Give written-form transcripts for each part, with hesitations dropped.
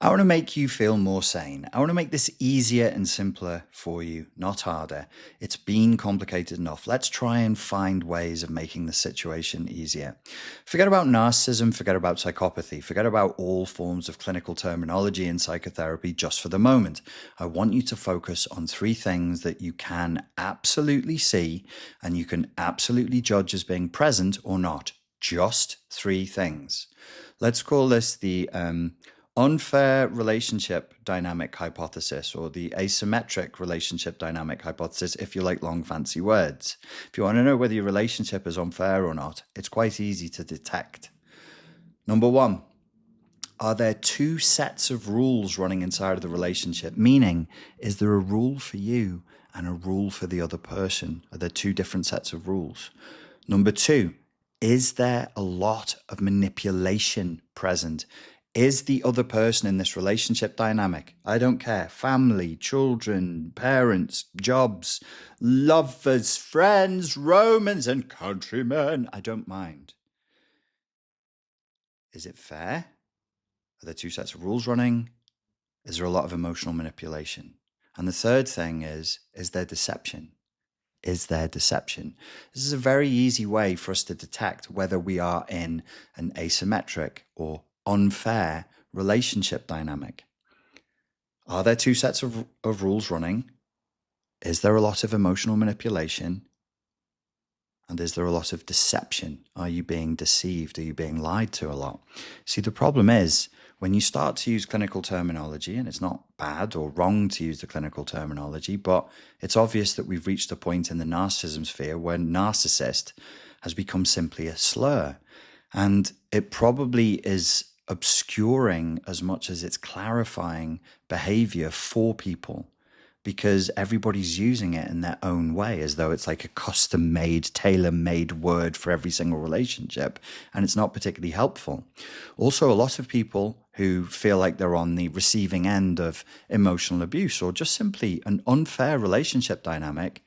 I want to make you feel more sane. I want to make this easier and simpler for you, not harder. It's been complicated enough. Let's try and find ways of making the situation easier. Forget about narcissism, forget about psychopathy, forget about all forms of clinical terminology in psychotherapy just for the moment. I want you to focus on three things that you can absolutely see and you can absolutely judge as being present or not. Just three things. Let's call this the unfair relationship dynamic hypothesis, or the asymmetric relationship dynamic hypothesis, if you like long fancy words. If you want to know whether your relationship is unfair or not, it's quite easy to detect. Number one, are there two sets of rules running inside of the relationship? Meaning, is there a rule for you and a rule for the other person? Are there two different sets of rules? Number two, is there a lot of manipulation present? Is the other person in this relationship dynamic? I don't care. Family, children, parents, jobs, lovers, friends, Romans, and countrymen. I don't mind. Is it fair? Are there two sets of rules running? Is there a lot of emotional manipulation? And the third thing is there deception? Is there deception? This is a very easy way for us to detect whether we are in an asymmetric or unfair relationship dynamic. Are there two sets of rules running? Is there a lot of emotional manipulation? And is there a lot of deception? Are you being deceived? Are you being lied to a lot? See, the problem is when you start to use clinical terminology, and it's not bad or wrong to use the clinical terminology, but it's obvious that we've reached a point in the narcissism sphere where narcissist has become simply a slur. And it probably is obscuring as much as it's clarifying behavior for people, because everybody's using it in their own way as though it's like a custom-made, tailor-made word for every single relationship, and it's not particularly helpful. Also, a lot of people who feel like they're on the receiving end of emotional abuse or just simply an unfair relationship dynamic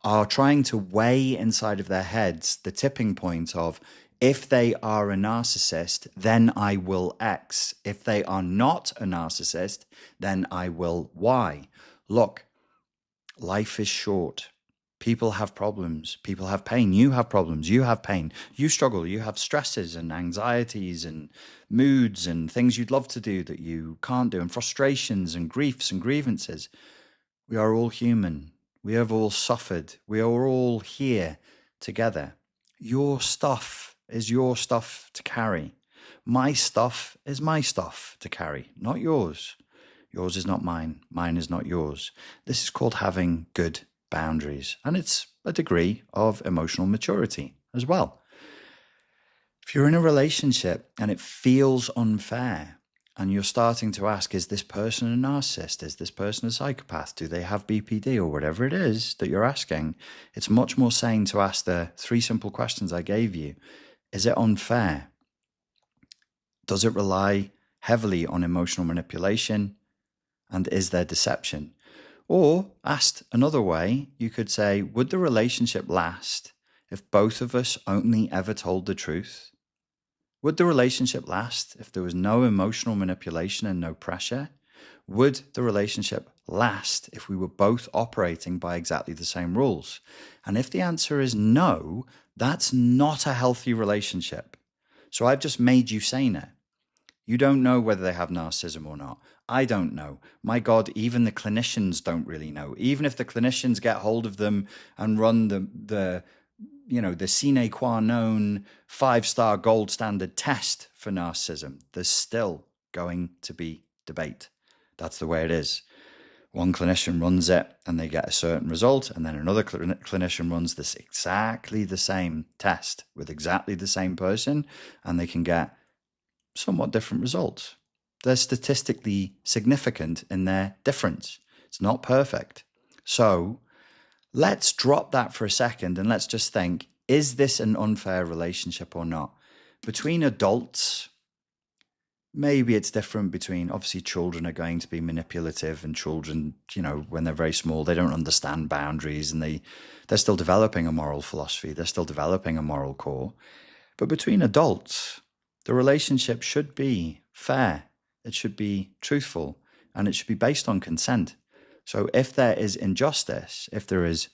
are trying to weigh inside of their heads the tipping point of, if they are a narcissist, then I will X. If they are not a narcissist, then I will Y. Look, life is short. People have problems. People have pain. You have problems. You have pain. You struggle. You have stresses and anxieties and moods and things you'd love to do that you can't do, and frustrations and griefs and grievances. We are all human. We have all suffered. We are all here together. Your stuff is your stuff to carry. My stuff is my stuff to carry, not yours. Yours is not mine. Mine is not yours. This is called having good boundaries. And it's a degree of emotional maturity as well. If you're in a relationship and it feels unfair and you're starting to ask, is this person a narcissist? Is this person a psychopath? Do they have BPD or whatever it is that you're asking? It's much more sane to ask the three simple questions I gave you. Is it unfair? Does it rely heavily on emotional manipulation? And is there deception? Or, asked another way, you could say, would the relationship last if both of us only ever told the truth? Would the relationship last if there was no emotional manipulation and no pressure? Would the relationship last if we were both operating by exactly the same rules? And if the answer is no, that's not a healthy relationship. So I've just made you saner. You don't know whether they have narcissism or not. I don't know. My God, even the clinicians don't really know. Even if the clinicians get hold of them and run the sine qua non 5-star gold standard test for narcissism, there's still going to be debate. That's the way it is. One clinician runs it and they get a certain result, and then another clinician runs this exactly the same test with exactly the same person, and they can get somewhat different results. They're statistically significant in their difference. It's not perfect. So let's drop that for a second and let's just think, is this an unfair relationship or not? Between adults, maybe it's different. Between, obviously, children are going to be manipulative, and children, when they're very small, they don't understand boundaries, and they're still developing a moral philosophy. They're still developing a moral core. But between adults, the relationship should be fair. It should be truthful, and it should be based on consent. So if there is injustice, if there is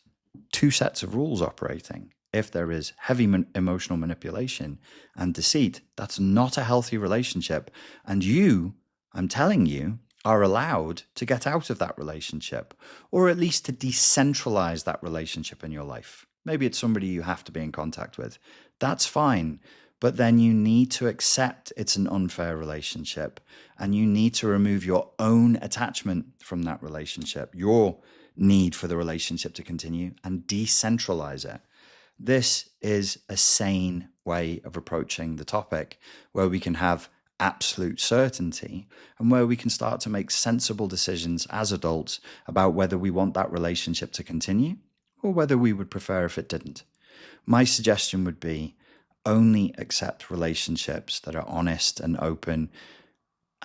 two sets of rules operating, if there is heavy emotional manipulation and deceit, that's not a healthy relationship. And you, I'm telling you, are allowed to get out of that relationship, or at least to decentralize that relationship in your life. Maybe it's somebody you have to be in contact with. That's fine. But then you need to accept it's an unfair relationship, and you need to remove your own attachment from that relationship, your need for the relationship to continue, and decentralize it. This is a sane way of approaching the topic, where we can have absolute certainty and where we can start to make sensible decisions as adults about whether we want that relationship to continue or whether we would prefer if it didn't. My suggestion would be only accept relationships that are honest and open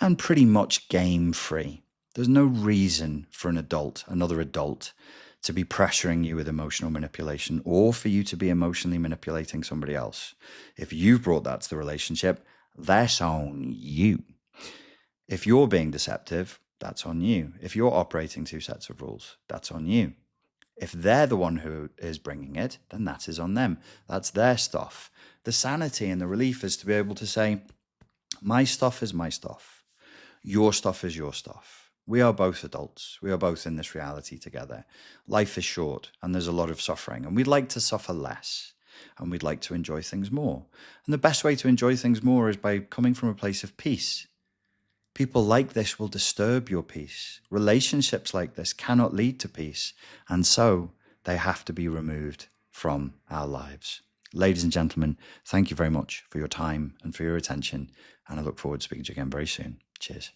and pretty much game free. There's no reason for another adult, to be pressuring you with emotional manipulation or for you to be emotionally manipulating somebody else. If you've brought that to the relationship, that's on you. If you're being deceptive, that's on you. If you're operating two sets of rules, that's on you. If they're the one who is bringing it, then that is on them. That's their stuff. The sanity and the relief is to be able to say, my stuff is my stuff. Your stuff is your stuff. We are both adults. We are both in this reality together. Life is short and there's a lot of suffering, and we'd like to suffer less and we'd like to enjoy things more. And the best way to enjoy things more is by coming from a place of peace. People like this will disturb your peace. Relationships like this cannot lead to peace, and so they have to be removed from our lives. Ladies and gentlemen, thank you very much for your time and for your attention, and I look forward to speaking to you again very soon. Cheers.